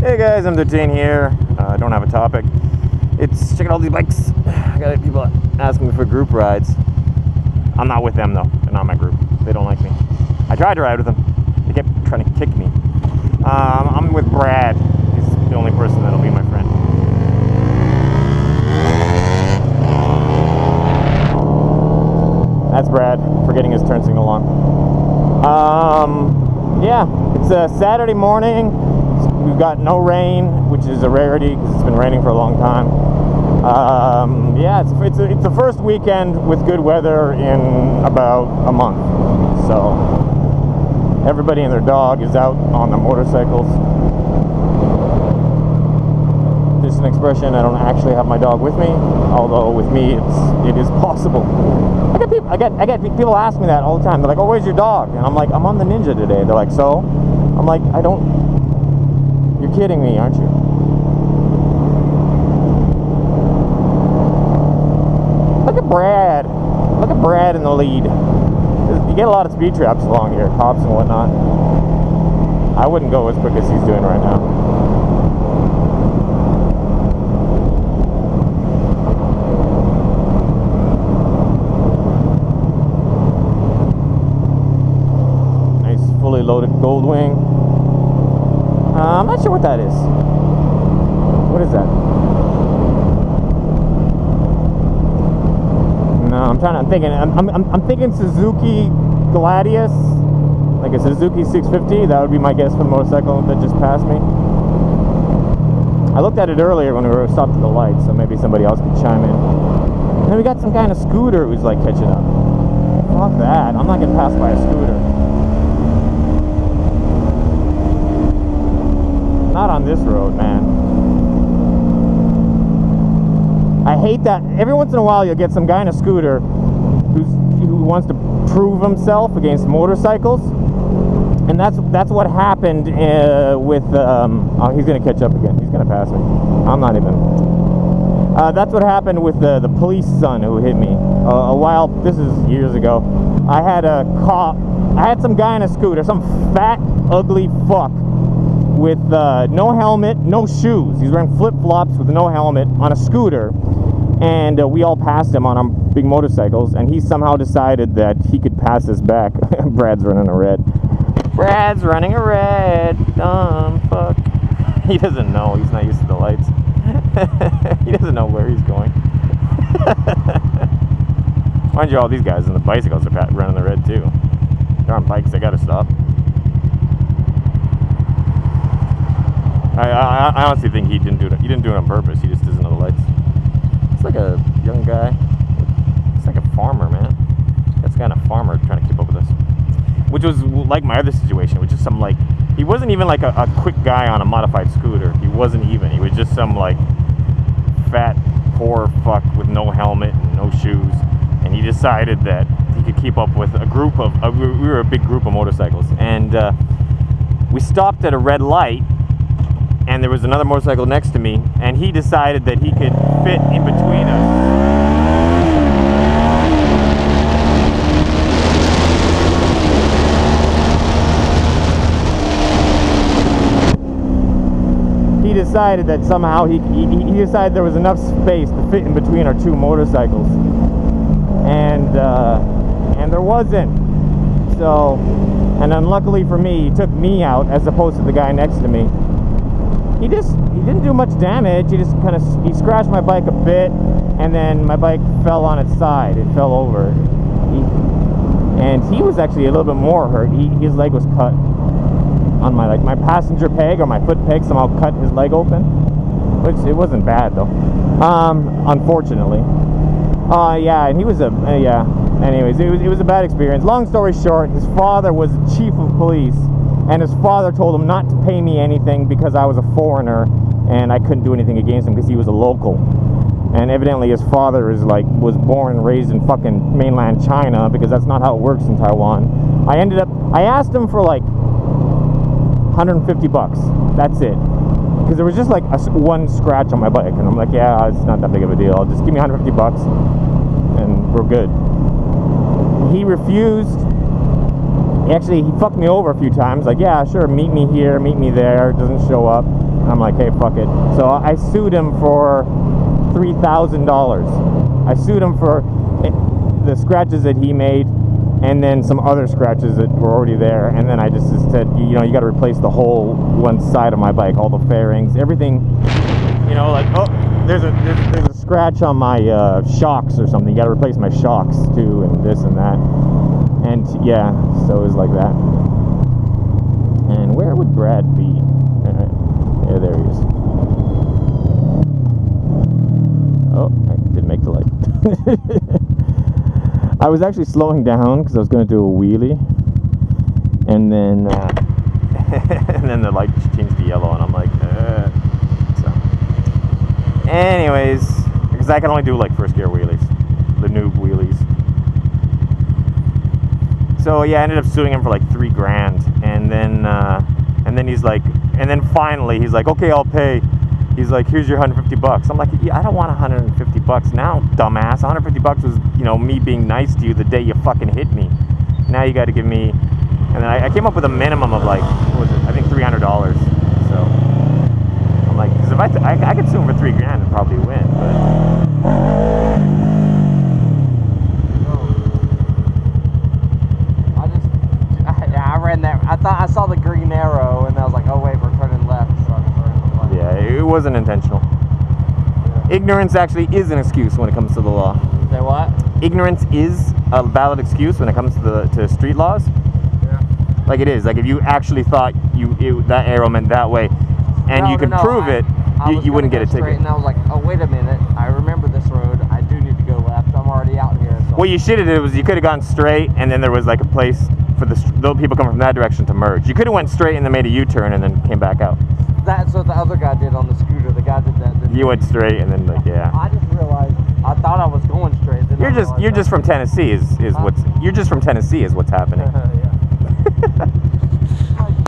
Hey guys, I'm Detain here. I don't have a topic. It's check out all these bikes. I got people asking me for group rides. I'm not with them though. They're not my group. They don't like me. I tried to ride with them. They kept trying to kick me. I'm with Brad. He's the only person that'll be my friend. That's Brad. Forgetting his turn signal on. Yeah, it's a Saturday morning. We've got no rain, which is a rarity because it's been raining for a long time. Yeah, it's the first weekend with good weather in about a month. So everybody and their dog is out on the motorcycles. Just an expression. I don't actually have my dog with me, although with me it is possible. I get people ask me that all the time. They're like, "Oh, where's your dog?" And I'm like, "I'm on the Ninja today." They're like, "So?" I'm like, "I don't." You're kidding me, aren't you? Look at Brad. Look at Brad in the lead. You get a lot of speed traps along here, cops and whatnot. I wouldn't go as quick as he's doing right now. Nice fully loaded Goldwing. I'm not sure what that is. What is that? No, I'm thinking Suzuki Gladius, like a Suzuki 650. That would be my guess for the motorcycle that just passed me. I looked at it earlier when we were stopped at the light, so maybe somebody else could chime in. And then we got some kind of scooter who's like catching up. Fuck that! I'm not getting passed by a scooter. Not on this road, man. I hate that. Every once in a while you'll get some guy in a scooter who wants to prove himself against motorcycles. And that's what happened with oh, he's gonna catch up again. He's gonna pass me. I'm not even. That's what happened with the police son who hit me a while. This is years ago. I had some guy in a scooter, some fat ugly fuck with no helmet, no shoes. He's wearing flip-flops with no helmet on a scooter, and we all passed him on our big motorcycles, and he somehow decided that he could pass us back. Brad's running a red. Brad's running a red. Dumb fuck. He doesn't know. He's not used to the lights. He doesn't know where he's going. Mind you, all these guys on the bicycles are running the red too. They're on bikes. They gotta stop. I honestly think he didn't do it. He didn't do it on purpose. He just doesn't know the lights. It's like a young guy. It's like a farmer, man. That's kind of farmer trying to keep up with us. Which was like my other situation, which is some like he wasn't even like a quick guy on a modified scooter. He wasn't even. He was just some like fat poor fuck with no helmet and no shoes. And he decided that he could keep up with a group of. We were a big group of motorcycles, and we stopped at a red light. And there was another motorcycle next to me, and he decided that he could fit in between us. He decided that somehow he decided there was enough space to fit in between our two motorcycles, and there wasn't. So, and unluckily for me, he took me out as opposed to the guy next to me. He didn't do much damage. He just he scratched my bike a bit, and then my bike fell on its side. It fell over. And he was actually a little bit more hurt. His leg was cut on my passenger peg, or my foot peg somehow cut his leg open. Which it wasn't bad though. Unfortunately. Yeah, and he was yeah. Anyways, it was a bad experience. Long story short, his father was the chief of police. And his father told him not to pay me anything because I was a foreigner and I couldn't do anything against him because he was a local. And evidently his father was born and raised in fucking mainland China, because that's not how it works in Taiwan. I asked him for like $150. That's it. Because there was just like one scratch on my bike, and I'm like, yeah, it's not that big of a deal. Just give me $150 and we're good. He refused. He fucked me over a few times, like, yeah, sure, meet me here, meet me there, doesn't show up. I'm like, hey, fuck it. So I sued him for $3,000. I sued him for the scratches that he made, and then some other scratches that were already there. And then I just said, you know, you got to replace the whole one side of my bike, all the fairings, everything. You know, like, oh, there's a scratch on my shocks or something. You got to replace my shocks too, and this and that. And yeah, so it was like that. And where would Brad be? Yeah, there he is. Oh, I didn't make the light. I was actually slowing down because I was going to do a wheelie, and then and then the light changed to yellow, and I'm like, so. Anyways, because I can only do like first gear wheelies, the noob wheelies. So yeah, I ended up suing him for like $3,000, and then he's like, and then finally he's like, okay, I'll pay. He's like, here's your $150. I'm like, yeah, I don't want $150 now, dumbass. $150 was, you know, me being nice to you the day you fucking hit me. Now you got to give me, and then I came up with a minimum of like, what was it? I think $300. So I'm like, because if I could sue him for $3,000 and probably win, but. I ran that. I thought I saw the green arrow, and I was like, oh wait, we're turning left. So I turned left. Yeah, it wasn't intentional. Yeah. Ignorance actually is an excuse when it comes to the law. Say what? Ignorance is a valid excuse when it comes to street laws. Yeah. Like it is. Like if you actually thought that arrow meant that way, and you could prove it, you wouldn't get a ticket. And I was like, oh wait a minute, I remember this road. I do need to go left. I'm already out here. So what you should have did was you could have gone straight, and then there was like a place for the people coming from that direction to merge. You could have went straight and then made a U-turn and then came back out. That's what the other guy did on the scooter. The guy did that. You went straight and then like, yeah. I just realized I thought I was going straight. Then You're just from Tennessee is what's happening. Yeah.